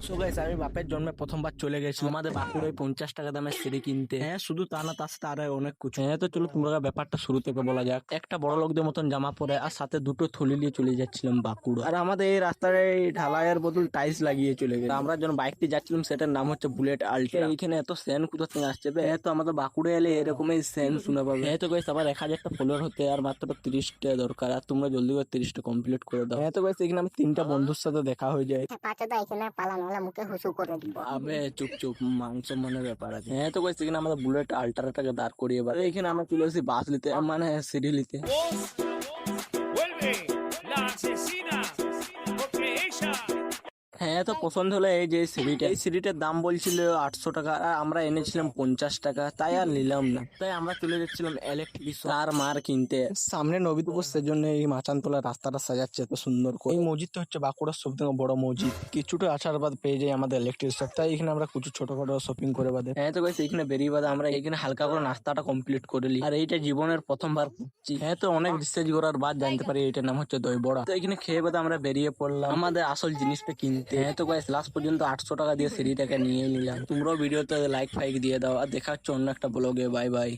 So guys, আমি বাপের জন্মে প্রথমবার চলে গেছি আমাদের বাঁকুড়ায় 50 টাকা দামের সিঁড়ি কিনতে। হ্যাঁ, শুধু তা না, তার সাথে আরো অনেক কিছু। হ্যাঁ, তো চলো তোমরা ব্যাপারটা শুরু থেকে বলা যাক। একটা বড় লোকদের মতন জামা পরে আর সাথে দুটো থলি নিয়ে চলে যাচ্ছিলাম বাঁকুড়া। আর আমাদের এই রাস্তায় ঢালাইয়ের বদল টাইলস লাগিয়ে চলে গেছে। আমরা যখন বাইকটি যাচ্ছিলাম সেটার নাম হচ্ছে বুলেট আল্ট্রা। এইখানে এত সেন কোথা থেকে আসছে বে? হ্যাঁ, তো আমাদের বাঁকুড়া এলে এরকমই সেন শুনে পাবে। হ্যাঁ তো গাইস, আবার 1000টা ফলোয়ার হতে আর মাত্র 30টা দরকার, আর তোমরা জলদি করে 30টা কমপ্লিট করে দাও। হ্যাঁ তো গাইস, এখানে আমি 3টা বন্ধুর সাথে দেখা হয়ে যায়। পাঁচটা এখানে পালানো হলে মুখে হুসু করে দিব। আবে চুপ চুপ, মাংস মনে ব্যাপার আছে। হ্যাঁ তো গাইস, এখানে আমাদের বুলেট আল্ট্রাটাকে দাঁড় করিয়ে এবার এখানে আমরা চলে এসেছি বাস নিতে, মানে সিঁড়ি নিতে। Vuelve la asesina, porque ella হ্যাঁ, তো পছন্দ হলো এই যে সিঁড়িটা। এই সিঁড়িটার দাম বলছিল 800 টাকা, আর আমরা এনেছিলাম 50 টাকা, তাই আর নিলাম না। তাই আমরা চলে যাচ্ছিলাম ইলেকট্রিক তার মার কিনতে। সামনে নবীনপুর, সেজন্য এই মাচানতলা রাস্তাটা সাজাচ্ছে এত সুন্দর করে। এই মসজিদটা হচ্ছে বাঁকুড়ার সব থেকে বড় মসজিদ। কিছুটা আসার বাদ পেয়ে যাই আমাদের ইলেকট্রিক শপ, তাই এখানে আমরা কিছু ছোটখাটো শপিং করে বাদে। হ্যাঁ তো গাইস, এখানে বেরিয়ে বাদে আমরা এখানে হালকা করে নাস্তাটা কমপ্লিট করে নিই। আর এইটা জীবনের প্রথমবার করছি। হ্যাঁ, তো অনেক রিসার্চ করার বাদ জানতে পারি এটার নাম হচ্ছে দই বড়া। তো এখানে খেয়ে বাদে আমরা বেরিয়ে পড়লাম আমাদের আসল জিনিসটা কিনতে। হ্যাঁ তো গাইস, লাস্ট পর্যন্ত 800 টাকা দিয়ে সিঁড়িটাকে নিয়ে নিলাম। তোমরাও ভিডিওতে লাইক ফাইক দিয়ে দাও, আর দেখা হচ্ছে অন্য একটা ব্লগে। Bye bye.